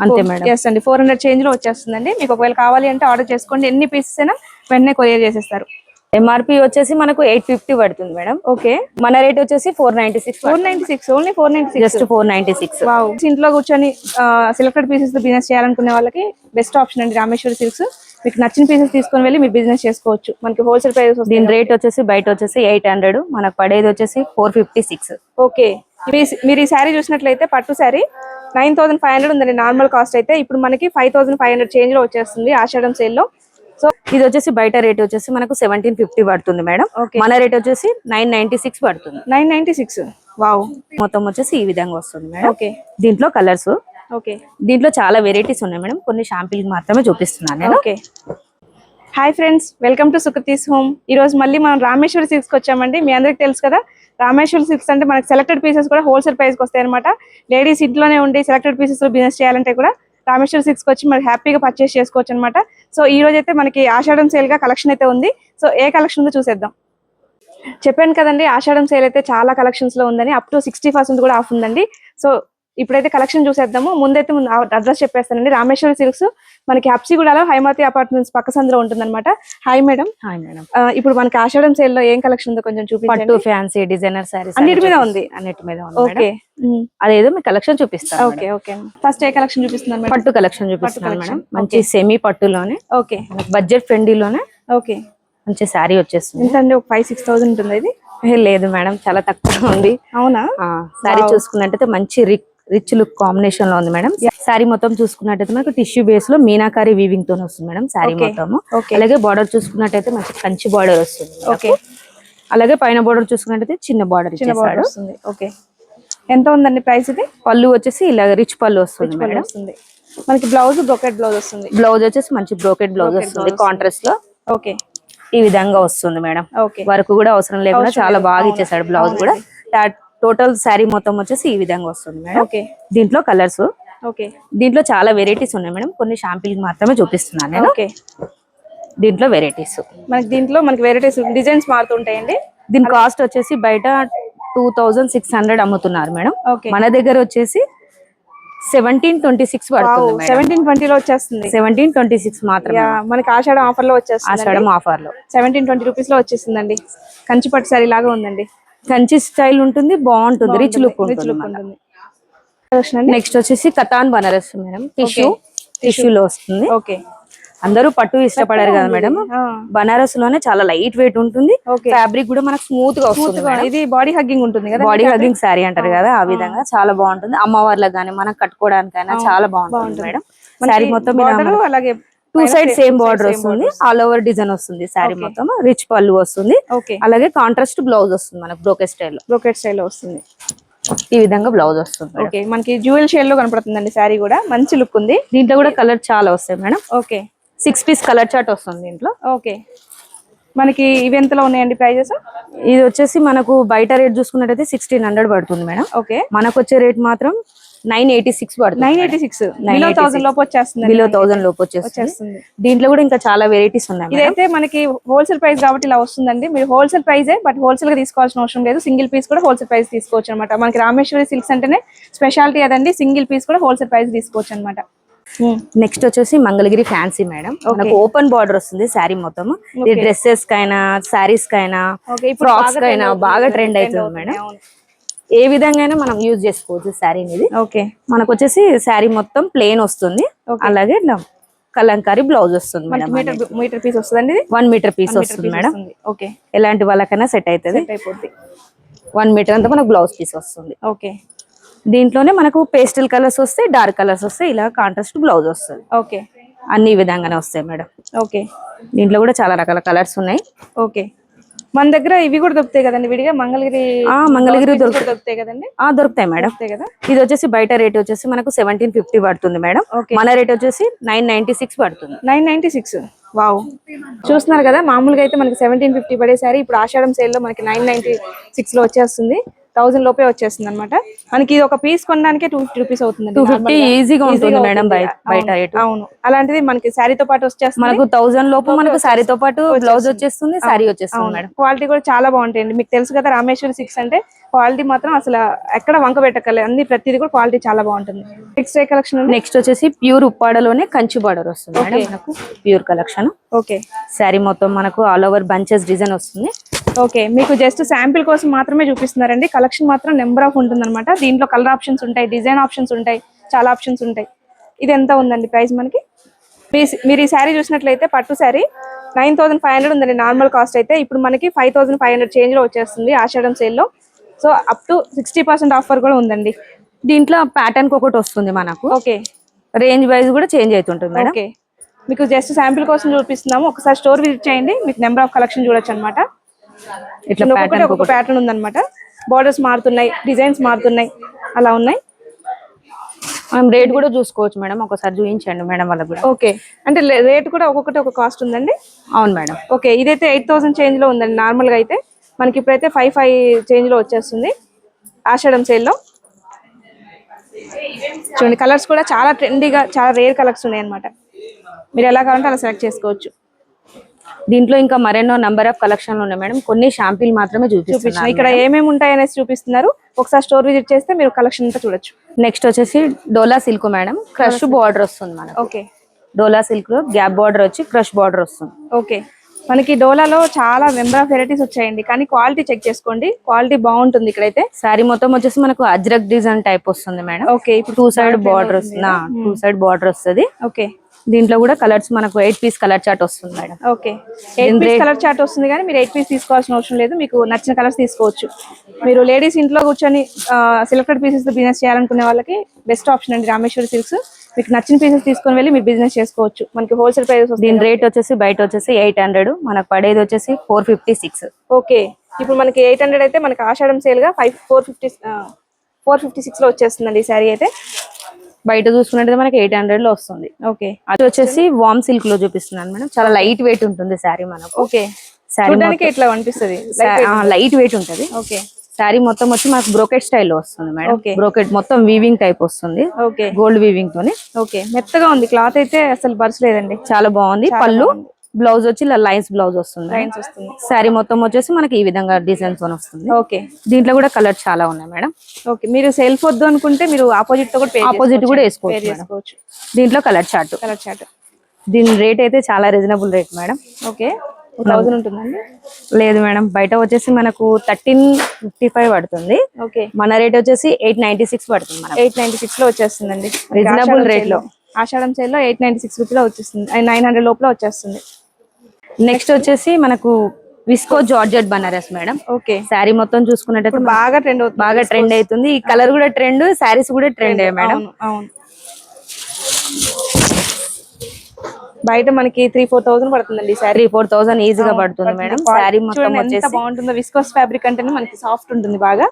అంతే madam. Yes అండి, 400 change లో వచ్చేస్తుందండి. మీకు ఒకవేళ కావాలి అంటే ఆర్డర్ చేసుకోండి, ఎన్ని పీసెస్ అయినా వెంటనే కొరియర్ చేసేస్తారు. ఎంఆర్పి వచ్చేసి మనకు 850 పడుతుంది మేడం. ఓకే, మన రేట్ వచ్చేసి 496. 496 ఓన్లీ 496, జస్ట్ 496. వావ్. ఇంట్లో కూర్చొని సెలెక్టెడ్ పీసెస్ తో బిజినెస్ చేయాలనుకునే వాళ్ళకి బెస్ట్ ఆప్షన్ అండి రామేశ్వరి సిల్క్స్. మీకు నచ్చిన పీసెస్ తీసుకొని వెళ్ళి మీరు బిజినెస్ చేసుకోవచ్చు. మనకి హోల్సేల్ ప్రైస్ దీని రేట్ వచ్చేసి బయట వచ్చేసి 800, మనకు పడేది వచ్చేసి 456. ఓకే, మీరు ఈ శారీ చూసినట్లయితే పట్టు శారీ 9500 ఉందండి నార్మల్ కాస్ట్ అయితే. ఇప్పుడు మనకి 5500 చేంజ్ లో వచ్చేస్తుంది ఆషాఢం సేల్ లో. సో ఇది వచ్చేసి బయట రేట్ వచ్చేసి మనకు 1750 పడుతుంది మేడం. మన రేట్ వచ్చేసి 996 పడుతుంది. 996, వావ్. మొత్తం వచ్చేసి ఈ విధంగా వస్తుంది మేడం. ఓకే, దీంట్లో కలర్స్, ఓకే, దీంట్లో చాలా వెరైటీస్ ఉన్నాయి మేడం. కొన్ని షాంపిల్ మాత్రమే చూపిస్తున్నాను నేను. Okay. Hi friends, welcome to Sukriti's home. ఈ రోజు మళ్ళీ మనం రామేశ్వరి సిల్క్స్ కి వచ్చామండి. మీ అందరికి తెలుసు కదా, రామేశ్వరి సిల్క్స్ అంటే మనకి సెలెక్టెడ్ పీసెస్ కూడా హోల్సేల్ ప్రైస్కి వస్తాయి అనమాట. లేడీస్ ఇంట్లోనే ఉండి సెలెక్టెడ్ పీసెస్ లో బిజినెస్ చేయాలంటే కూడా రామేశ్వరి సిల్క్స్ కి వచ్చి మనకి హ్యాపీగా పర్చేస్ చేసుకోవచ్చు అనమాట. సో ఈ రోజు అయితే మనకి ఆషాఢం సేల్ గా కలెక్షన్ అయితే ఉంది. సో ఏ కలెక్షన్ ఉందో చూసేద్దాం. చెప్పాను కదండి, ఆషాఢం సేల్ అయితే చాలా కలెక్షన్స్ లో ఉందని, అప్ టు 60% కూడా ఆఫ్ ఉందండి. సో ఇప్పుడైతే కలెక్షన్ చూసేద్దాము. ముందైతే అడ్రస్ చెప్పేస్తానండి. రామేశ్వరి సిల్క్స్ మనకి హబ్సిగూడలో హైమావతి అపార్ట్మెంట్స్ పక్క సందులో ఉంటుందన్నమాట. Hi madam. Hi madam. ఇప్పుడు మనకి ఆషాఢం సేల్ లో ఏం కలెక్షన్ ఉందో కొంచెం చూపించండి. పట్టు, ఫ్యాన్సీ, డిజైనర్ సారీస్ అన్నిటి మీద ఉంది. అన్నిటి మీద ఉంది. ఓకే, అదేదో మీ కలెక్షన్ చూపిస్తాను. Okay, okay. ఫస్ట్ ఏ కలెక్షన్ చూపిస్తున్నాను? పట్టు కలెక్షన్ చూపిస్తున్నాను మేడం. మంచి సెమీ పట్టులోనే, ఓకే, బడ్జెట్ ఫ్రెండ్లీలోనే ఓకే, మంచి శారీ వచ్చేస్తుంది. ఎంతండి? ఒక 5-6,000 ఉంటుంది ఇది? లేదు మేడం, చాలా తక్కువ ఉంది. అవునా? శారీ చూసుకున్నట్టయితే మంచి రిచ్ లుక్ కాంబినేషన్ లో ఉంది మేడం. శారీ మొత్తం చూసుకున్నట్టయితే మనకు టిష్యూ బేస్ లో మీనాకారి వీవింగ్ తో వస్తుంది మేడం శారీ మొత్తం. అలాగే బార్డర్ చూసుకున్నట్టయితే మంచి కంచి బార్డర్ వస్తుంది. ఓకే, అలాగే పైన బార్డర్ చూసుకున్నట్టయితే చిన్న బార్డర్ వస్తుంది. ఓకే, ఎంత ఉందండి ప్రైస్ ఇది? పళ్ళు వచ్చేసి ఇలా రిచ్ పళ్ళు వస్తుంది మేడం. మనకి బ్లౌజ్ బ్రోకెట్ బ్లౌజ్ వస్తుంది. బ్లౌజ్ వచ్చేసి మంచి బ్రోకెట్ బ్లౌజ్ వస్తుంది కాంట్రాస్ట్ లో. ఓకే, ఈ విధంగా వస్తుంది మేడం. ఓకే, వర్క్ కూడా అవసరం లేకుండా చాలా బాగా ఇచ్చేసాడు బ్లౌజ్ కూడా. టోటల్ శారీ మొత్తం వచ్చేసి ఈ విధంగా వస్తుంది మేడం. ఓకే, దీంట్లో కలర్స్, ఓకే, దీంట్లో చాలా వెరైటీస్ ఉన్నాయి మేడం. కొన్ని షాంపిల్ మాత్రమే చూపిస్తున్నాను నేను. ఓకే, దీంట్లో వెరైటీస్ మనకి వెరైటీస్ డిజైన్స్ మారుతుంటాయండి. దీని కాస్ట్ వచ్చేసి బయట 2600 అమ్ముతున్నారు మేడం. మన దగ్గర వచ్చేసి 1726 పడుతుంది. 1720 లో వచ్చేస్తుంది. 1726 మాత్రమే మనకి ఆషాఢం ఆఫర్ లో వచ్చేస్తుంది. ఆషాఢం ఆఫర్ లో 1720 రూపీస్ లో వచ్చేసిందండి. కంచి పట్టు సారీ లాగా ఉందండి. కంచి స్టైల్ ఉంటుంది, బాగుంటుంది, రిచ్ లుక్ ఉంటుంది. నెక్స్ట్ వచ్చేసి కతాన్ బనారస్ మేడం. టిష్యూ లో వస్తుంది. ఓకే, అందరూ పట్టు ఇష్టపడారు కదా మేడం. బనారస్ లోనే చాలా లైట్ వెయిట్ ఉంటుంది. ఫ్యాబ్రిక్ కూడా మనకు స్మూత్ గా వస్తుంది. ఇది బాడీ హగ్గింగ్ ఉంటుంది కదా, బాడీ హగ్గింగ్ శారీ అంటారు కదా, ఆ విధంగా చాలా బాగుంటుంది. అమ్మవార్లకు గానీ మనం కట్టుకోవడానికైనా చాలా బాగుంటుంది మేడం. శారీ మొత్తం అలాగే 2 సైడ్ సేమ్ బార్డర్ వస్తుంది. ఆల్ ఓవర్ డిజైన్ వస్తుంది. శారీ మొత్తం రిచ్ పళ్ళు వస్తుంది. అలాగే కాంట్రాస్ట్ బ్లౌజ్ వస్తుంది మనకు బ్రోకెట్ స్టైల్ లో వస్తుంది. ఈ విధంగా బ్లౌజ్ వస్తుంది. ఓకే, మనకి జ్యువెల్ షేడ్ లో కనపడుతుందండి శారీ కూడా. మంచి లుక్ ఉంది. దీంట్లో కూడా కలర్ చాలా వస్తాయి madam. Okay, 6 piece colour chart వస్తుంది దీంట్లో. ఓకే, మనకి ఇవి ఎంతలో ఉన్నాయండి ప్రైజెస్? ఇది వచ్చేసి మనకు బయట రేట్ చూసుకున్నట్టయితే 1600 పడుతుంది మేడం. ఓకే, మనకు వచ్చే రేట్ మాత్రం 986 పడుతుంది. 986 బిలో 1000 లోపు వచ్చేస్తుంది. బిలో 1000 లోపు వచ్చేస్తుంది. దీంట్లో కూడా ఇంకా చాలా వెరైటీస్ ఉన్నాయి. ఇదైతే మనకి హోల్సేల్ ప్రైస్ కాబట్టి ఇలా వస్తుందండి. మీరు హోల్సేల్ ప్రైజే, బట్ హోల్సేల్ గా తీసుకోవాల్సిన అవసరం లేదు. సింగిల్ పీస్ కూడా హోల్సేల్ ప్రైస్ తీసుకోవచ్చు అనమాట. మనకి రామేశ్వరి సిల్క్స్ అంటేనే స్పెషాలిటీ అదండి. సింగిల్ పీస్ కూడా హోల్సేల్ ప్రైస్ తీసుకోవచ్చు అనమాట. నెక్స్ట్ వచ్చేసి మంగళగిరి ఫ్యాన్సీ మేడం. మనకు ఓపెన్ బార్డర్ వస్తుంది శారీ మొత్తం. ఇది డ్రెస్సెస్ కైనా, సారీస్ కైనా, ఫ్రాక్స్ కైనా బాగా ట్రెండ్ అవుతుంది మేడం. ఏ విధంగా మనం యూజ్ చేసుకోవచ్చు శారీని. ఇది ఓకే, మనకు వచ్చేసి శారీ మొత్తం ప్లేన్ వస్తుంది. అలాగే కలంకారీ బ్లౌజ్ వస్తుంది మేడం. మీటర్ పీస్ వస్తుంది. 1 మీటర్ పీస్ వస్తుంది మేడం. ఓకే, ఎలాంటి వాళ్ళకైనా సెట్ అవుతుంది. 1 మీటర్ అంతా మనకు బ్లౌజ్ పీస్ వస్తుంది. ఓకే, దీంట్లోనే మనకు పేస్టల్ కలర్స్ వస్తాయి, డార్క్ కలర్స్ వస్తాయి, ఇలా కాంట్రాస్ట్ బ్లౌజ్ వస్తుంది. ఓకే, అన్ని విధంగానే వస్తాయి మేడం. ఓకే, దీంట్లో కూడా చాలా రకాల కలర్స్ ఉన్నాయి. ఓకే, మన దగ్గర ఇవి కూడా దొరుకుతాయి కదండి విడిగా? మంగళగిరి దొరుకుతాయి కదండి? దొరుకుతాయి మేడం. ఇది వచ్చేసి బయట రేట్ వచ్చేసి మనకు 1750 పడుతుంది మేడం. మన రేట్ వచ్చేసి 996 పడుతుంది. 996, వావ్. చూస్తున్నారు కదా, మామూలుగా అయితే మనకి 1750 పడేసారి ఇప్పుడు ఆషాఢం సేల్ లో మనకి 996 లో వచ్చేస్తుంది. 1000 లోపే వచ్చేస్తుంది అనమాట. మనకి ఇది ఒక పీస్ కొనడానికి 250 రూపీస్ అవుతుంది. 250 ఈజీగా ఉంటుంది మేడం బయట రేటు. అవును, అలాంటిది మనకి శారీతో పాటు వచ్చేస్తుంది. మనకు 1000 లోపు మనకు శారీతో పాటు బ్లౌజ్ వచ్చేస్తుంది, శారీ వచ్చేస్తుంది మేడం. క్వాలిటీ కూడా చాలా బాగుంటాయండి. మీకు తెలుసు కదా రామేశ్వరి సిల్క్స్ అంటే క్వాలిటీ మాత్రం అసలు ఎక్కడ వంక పెట్టక్కర్లేదు, అన్ని ప్రతిదీ కూడా క్వాలిటీ చాలా బాగుంటుంది. నెక్స్ట్ ఏ కలెక్షన్ ఉంది? నెక్స్ట్ వచ్చేసి ప్యూర్ ఉప్పాడలోనే కంచి బార్డర్ వస్తుంది మేడం మనకు. Pure collection. ఓకే, శారీ మొత్తం మనకు ఆల్ ఓవర్ బంచెస్ డిజైన్ వస్తుంది. ఓకే, మీకు జస్ట్ శాంపిల్ కోసం మాత్రమే చూపిస్తున్నారండి. కలెక్షన్ మాత్రం నెంబర్ ఆఫ్ ఉంటుంది అనమాట. దీంట్లో కలర్ ఆప్షన్స్ ఉంటాయి, డిజైన్ ఆప్షన్స్ ఉంటాయి, చాలా ఆప్షన్స్ ఉంటాయి. ఇది ఎంత ఉందండి ప్రైస్ మనకి? మీరు ఈ శారీ చూసినట్లయితే పట్టు శారీ 9500 ఉందండి నార్మల్ కాస్ట్ అయితే. ఇప్పుడు మనకి 5500 చేంజ్ లో వచ్చేస్తుంది ఆషాఢం సేల్ లో. సో అప్ టు 60% ఆఫర్ కూడా ఉందండి. దీంట్లో ప్యాటర్న్ ఒకటి వస్తుంది మనకు. ఓకే, రేంజ్ వైజ్ కూడా చేంజ్ అవుతుంటుంది మేడం. ఓకే, మీకు జస్ట్ శాంపిల్ కోసం చూపిస్తున్నాము. ఒకసారి స్టోర్ విజిట్ చేయండి, మీకు నెంబర్ ఆఫ్ కలెక్షన్ చూడొచ్చు అనమాట. ఇట్లా ఒక ప్యాటర్న్ ఉందన్నమాట. బార్డర్స్ మారుతున్నాయి, డిజైన్స్ మారుతున్నాయి, అలా ఉన్నాయి. మనం రేట్ కూడా చూసుకోవచ్చు మేడం, ఒకసారి చూపించండి మేడం వాళ్ళకి కూడా. ఓకే, అంటే రేట్ కూడా ఒక్కొక్కటి ఒక కాస్ట్ ఉందండి. అవును మేడం. ఓకే, ఇదైతే 8000 చేంజ్ లో ఉందండి నార్మల్ గా అయితే. మనకి ఇప్పుడైతే 55 చేంజ్ లో వచ్చేస్తుంది ఆషాఢం సేల్ లో. చూడండి, కలర్స్ కూడా చాలా ట్రెండీగా, చాలా రేర్ కలర్స్ ఉన్నాయి అనమాట. మీరు ఎలా కావాలంటే అలా సెలెక్ట్ చేసుకోవచ్చు. దీంట్లో ఇంకా మరెన్నో నంబర్ ఆఫ్ కలెక్షన్లు ఉన్నాయి మేడం, కొన్ని షాంపిల్ మాత్రమే చూపిస్తున్నాను. ఇక్కడ ఏమేమి ఉంటాయి అనేసి చూపిస్తున్నారు. ఒకసారి స్టోర్ విజిట్ చేస్తే మీరు కలెక్షన్ అంతా చూడొచ్చు. నెక్స్ట్ వచ్చేసి డోలా సిల్క్ మేడం, క్రష్ బార్డర్ వస్తుంది మనకు. ఓకే, డోలా సిల్క్ లో గ్యాప్ బార్డర్ వచ్చి క్రష్ బార్డర్ వస్తుంది. ఓకే, మనకి డోలాలో చాలా నెంబర్ ఆఫ్ వెరైటీస్ వచ్చాయండి, కానీ క్వాలిటీ చెక్ చేసుకోండి, క్వాలిటీ బాగుంటుంది. ఇక్కడైతే శారీ మొత్తం వచ్చేసి మనకు అజ్రక్ డిజైన్ టైప్ వస్తుంది మేడం. ఓకే, ఇప్పుడు 2 సైడ్ బార్డర్ వస్తుంది. 2 సైడ్ బార్డర్ వస్తుంది. ఓకే, దీంట్లో కూడా కలర్స్ మనకు 8 పీస్ కలర్ చార్ట్ వస్తుంది madam. Okay, 8 piece colour chart వస్తుంది, కానీ మీరు 8 పీస్ తీసుకోవాల్సిన అవసరం లేదు. మీకు నచ్చిన కలర్స్ తీసుకోవచ్చు. మీరు లేడీస్ ఇంట్లో కూర్చొని సెలెక్టెడ్ పీసెస్ తో బిజినెస్ చేయాలనుకునే వాళ్ళకి బెస్ట్ ఆప్షన్ అండి రామేశ్వరి సిల్క్స్. మీకు నచ్చిన పీసెస్ తీసుకొని వెళ్ళి మీరు బిజినెస్ చేసుకోవచ్చు. మనకి హోల్సేల్ ప్రైస్ వస్తుంది. దీని రేట్ వచ్చేసి బయట వచ్చేసి 800, మనకు పడేది వచ్చేసి 456. ఓకే, ఇప్పుడు మనకి 800 అయితే మనకి ఆషాఢం సేల్ గా 456 లో వచ్చేస్తుందండి ఈ శారీ అయితే. బయట చూసుకున్నట్టు మనకి 800 లో వస్తుంది. ఓకే, అది వచ్చేసి వామ్ సిల్క్ లో చూపిస్తున్నాను మేడం. చాలా లైట్ వెయిట్ ఉంటుంది శారీ మనకు. ఓకే, శారీ ఇట్లా అనిపిస్తుంది, లైట్ వెయిట్ ఉంటుంది. ఓకే, శారీ మొత్తం వచ్చి మనకు బ్రోకెట్ స్టైల్లో వస్తుంది మేడం. బ్రోకెట్ మొత్తం వీవింగ్ టైప్ వస్తుంది. ఓకే, గోల్డ్ వీవింగ్ తోని. ఓకే, మెత్తగా ఉంది క్లాత్ అయితే, అసలు బర్స్లేదండి, చాలా బాగుంది. పళ్ళు బ్లౌజ్ వచ్చి ఇలా లైన్స్ బ్లౌజ్ వస్తుంది. శారీ మొత్తం వచ్చేసి మనకి ఈ విధంగా డిజైన్స్ తో వస్తుంది. ఓకే, దీంట్లో కూడా కలర్ చాలా ఉన్నాయి మేడం. ఓకే, మీరు సెల్ఫ్ వద్దు అనుకుంటే మీరు ఆపోజిట్ తో కూడా వేసుకోవచ్చు. దీంట్లో కలర్ చార్ట్. దీని రేట్ అయితే చాలా రీజనబుల్ రేట్ మేడం. ఓకే, 1000 ఉంటుందండి? లేదు మేడం, బయట వచ్చేసి మనకు 1355 పడుతుంది. ఓకే, మన రేట్ వచ్చేసి 896 పడుతుంది. 896 లో వచ్చేస్తుందండి, రీజనబుల్ రేట్ లో. ఆషాఢం సేల్ లో 896 రూపీస్ లో వచ్చేస్తుంది, 900 లోపల వచ్చేస్తుంది. నెక్స్ట్ వచ్చేసి మనకు visco georgette Banaras madam. Okay, sari మొత్తం చూసుకున్నట్టు బాగా ట్రెండ్ అవుతుంది. ఈ కలర్ కూడా ట్రెండ్, శారీస్ కూడా ట్రెండ్ మేడం. అవును, బయట మనకి 3-4,000 పడుతుందండి శారీ. 3-4,000 ఈజీగా పడుతుంది మేడం. శారీ మొత్తం వచ్చేసి బాగుంటుంది. విస్కోస్ ఫ్యాబ్రిక్ అంటే మనకి సాఫ్ట్ ఉంటుంది, బాగా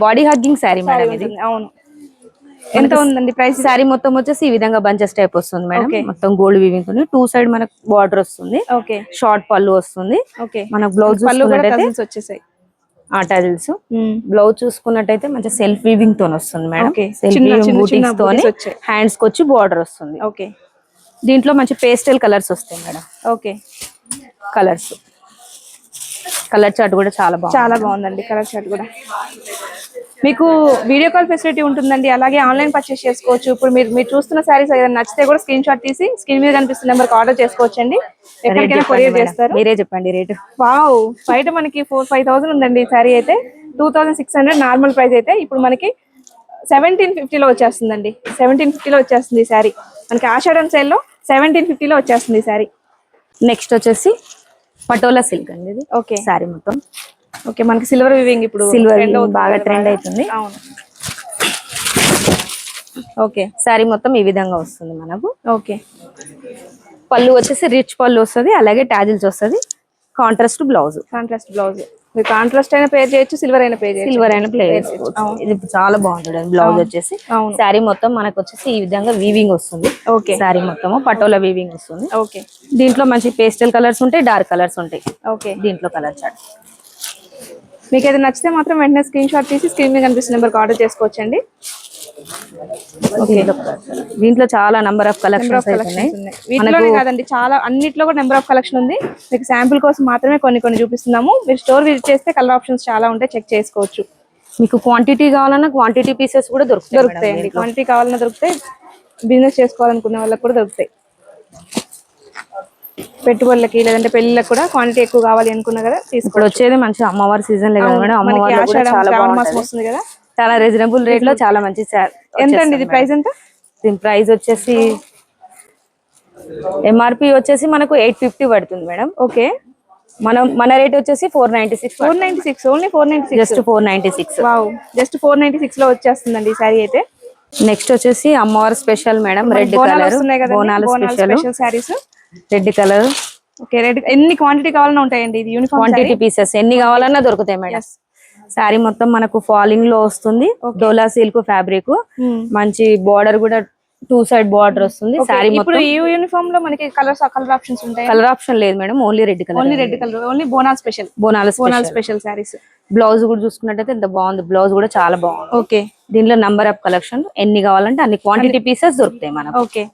బాడీ హగ్గింగ్ శారీ మేడం ఇది. అవును, ఎంత ఉందండి ప్రైస్? శారీ మొత్తం వచ్చేసి ఈ విధంగా బంచెస్ టైప్ వస్తుంది మేడం. మొత్తం గోల్డ్ వీవింగ్ తో 2 సైడ్ మనకు బార్డర్ వస్తుంది. ఓకే, షార్ట్ పళ్ళు వస్తుంది. ఓకే, మనకు బ్లౌజ్ వచ్చేసాయి, టజిల్స్. బ్లౌజ్ చూసుకున్నట్టయితే మంచి సెల్ఫ్ వీవింగ్ తో వస్తుంది మేడం. సెల్ఫ్ వీవింగ్ బూటీస్ తోని హ్యాండ్స్ కి వచ్చి బార్డర్ వస్తుంది. ఓకే, దీంట్లో మంచి పేస్టల్ కలర్స్ వస్తాయి మేడం. ఓకే, కలర్ చార్ట్ కూడా చాలా బాగుందండి. కలర్ చార్ట్ కూడా మీకు వీడియో కాల్ ఫెసిలిటీ ఉంటుందండి. అలాగే ఆన్లైన్ పర్చేస్ చేసుకోవచ్చు. ఇప్పుడు మీరు చూస్తున్న శారీస్ ఏదైనా నచ్చితే కూడా స్క్రీన్ షాట్ తీసి స్క్రీన్ మీద కనిపిస్తున్న నెంబర్కి ఆర్డర్ చేసుకోవచ్చు అండి. ఎక్కడికైనా కొరియర్ చేస్తారు. మీరే చెప్పండి రేటు. వావ్, బయట మనకి 4-5,000 ఉందండి ఈ శారీ అయితే. 2600 నార్మల్ ప్రైస్ అయితే ఇప్పుడు మనకి 1750 లో వచ్చేస్తుందండి. 1750 లో వచ్చేస్తుంది ఈ శారీ. మనకి ఆషాఢం సేల్ లో 1750 లో వచ్చేస్తుంది ఈ శారీ. నెక్స్ట్ వచ్చేసి పటోలా సిల్క్ అండి ఇది. ఓకే, శారీ మొత్తం ఓకే, మనకి సిల్వర్ వివింగ్ ఇప్పుడు బాగా ట్రెండ్ అవుతుంది. అవును, ఓకే, శారీ మొత్తం ఈ విధంగా వస్తుంది మనకు. ఓకే, పళ్ళు వచ్చేసి రిచ్ పళ్ళు వస్తుంది, అలాగే టాజిల్స్ వస్తుంది. Contrast blouse. మీరు కాంట్రాస్ట్ అయినా పేర్ చేయొచ్చు, సిల్వర్ అయినా పేర్ చేయొచ్చు. ఇది చాలా బాగుంటుంది బ్లౌజ్ వచ్చేసి. శారీ మొత్తం మనకు వచ్చేసి ఈ విధంగా వీవింగ్ వస్తుంది. ఓకే, శారీ మొత్తం పటోలా వీవింగ్ వస్తుంది. ఓకే, దీంట్లో మంచి పేస్టల్ కలర్స్ ఉంటాయి, డార్క్ కలర్స్ ఉంటాయి. ఓకే, దీంట్లో కలర్ చార్ట్. మీకు ఏదైనా నచ్చితే మాత్రం వెంటనే స్క్రీన్ షాట్ తీసి స్క్రీన్ మీద కనిపిస్తున్న నెంబర్కి ఆర్డర్ చేసుకోవచ్చండి. దీంట్లో చాలా నంబర్ ఆఫ్ కలెక్షన్స్ ఉన్నాయి. వీటిలోనే కాదండి, చాలా అన్నిట్లో కూడా నెంబర్ ఆఫ్ కలెక్షన్ ఉంది. మీకు శాంపుల్ కోసం మాత్రమే కొన్ని చూపిస్తున్నాము. మీరు స్టోర్ విజిట్ చేస్తే కలర్ ఆప్షన్స్ చాలా ఉంటాయి, చెక్ చేసుకోవచ్చు. మీకు క్వాంటిటీ కావాలన్నా క్వాంటిటీ పీసెస్ కూడా దొరుకుతాయండి. క్వాంటిటీ కావాలన్నా దొరుకుతాయి, బిజినెస్ చేసుకోవాలనుకునే వాళ్ళకి కూడా దొరుకుతాయి. పెట్టుబడులకి లేదంటే పెళ్లిళ్ళకి కూడా క్వాంటిటీ ఎక్కువ కావాలి అనుకున్నా కదా ఇప్పుడు వచ్చేది మంచి అమ్మవారి సీజన్ లేదు మేడం. అమ్మవారి శ్రావణ మాసం వస్తుంది కదా, చాలా రీజనబుల్ రేట్ లో చాలా మంచి ఎంత అండి ఇది ప్రైస్ ఎంత? దీని ప్రైస్ వచ్చేసి ఎంఆర్పి వచ్చేసి మనకు 850 పడుతుంది మేడం. ఓకే, మన రేట్ వచ్చేసి 496. Only 496, just 496. వావ్, జస్ట్ 496 లో వచ్చేస్తుందండి ఈ సారీ అయితే. నెక్స్ట్ వచ్చేసి అమ్మవారి special madam, red colour Bonalu special saris, red colour. Okay, red ఎన్ని క్వాంటిటీ కావాలన్నా ఉంటాయండి. ఇది యూనిఫామ్ క్వాంటిటీ పీసెస్ ఎన్ని కావాలన్నా దొరుకుతాయి మేడం. సారీ మొత్తం మనకు ఫాలింగ్ లో వస్తుంది, డోలా సిల్క్ ఫ్యాబ్రిక్, మంచి బార్డర్ కూడా 2 సైడ్ బార్డర్ వస్తుంది. సారీ ఇప్పుడు ఈ యూనిఫామ్ లో మనకి కలర్ ఆప్షన్స్ ఉంటాయి? కలర్ ఆప్షన్ లేదు madam, only red colour. Only Bonal special sarees. Blouse కూడా చూసుకున్నట్టయితే ఎంత బాగుంది, బ్లౌజ్ కూడా చాలా బాగుంది. ఓకే, దీనిలో నంబర్ ఆఫ్ కలెక్షన్ ఎన్ని కావాలంటే అన్ని క్వాంటిటీ పీసెస్ దొరుకుతాయి మనకు. ఓకే,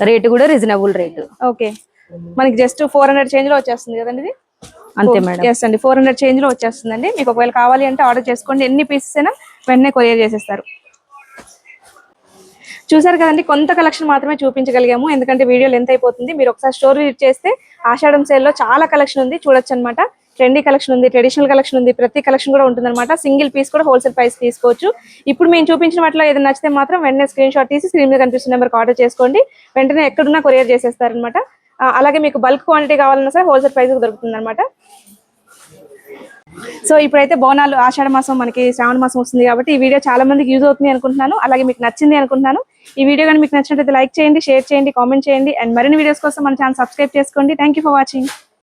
రేట్ కూడా రీజనబుల్ రేట్. ఓకే, మనకి జస్ట్ 400 చేంజ్ లో వచ్చేస్తుంది కదండి ఇది. అంతే మేడం. ఎస్ అండి, 400 చేంజ్ లో వచ్చేస్తుందండి. మీకు ఒకవేళ కావాలి అంటే ఆర్డర్ చేసుకోండి, ఎన్ని పీసెస్ అయినా వెంటనే కొరియర్ చేసేస్తారు. చూసారు కదండి, కొంత కలెక్షన్ మాత్రమే చూపించగలిగాము, ఎందుకంటే వీడియో లెంత్ అయిపోతుంది. మీరు ఒకసారి స్టోర్ విజిట్ చేస్తే ఆషాఢం సేల్ లో చాలా కలెక్షన్ ఉంది, చూడొచ్చు అనమాట. ట్రెండీ కలెక్షన్ ఉంది, ట్రెడిషనల్ కలెక్షన్ ఉంది, ప్రతి కలెక్షన్ కూడా ఉంటుందన్నమాట. సింగిల్ పీస్ కూడా హోల్సేల్ ప్రైస్ తీసుకోవచ్చు. ఇప్పుడు మేము చూపించిన వాటిలో ఏదైనా నచ్చితే మాత్రం వెంటనే స్క్రీన్ షాట్ తీసి స్క్రీన్ మీద కనిపిస్తున్న నెంబర్కి ఆర్డర్ చేసుకోండి, వెంటనే ఎక్కడున్నా కొరియర్ చేసేస్తారనమాట. అలాగే మీకు బల్క్ క్వాంటిటీ కావాలన్నా సరే హోల్సేల్ ప్రైస్ దొరుకుతుంది అనమాట. సో ఇప్పుడైతే బోనాలు ఆషాఢ మాసం మనకి శ్రావణ మాసం వస్తుంది కాబట్టి ఈ వీడియో చాలా మందికి యూజ్ అవుతుంది అనుకుంటున్నాను, అలాగే మీకు నచ్చింది అనుకుంటున్నాను. ఈ వీడియో కానీ మీకు నచ్చినట్లయితే లైక్ చేయండి, షేర్ చేయండి, కామెంట్ చేయండి, అండ్ మరిన్ని వీడియోస్ కోసం మన ఛానల్ సబ్స్క్రైబ్ చేసుకోండి. Thank you for watching.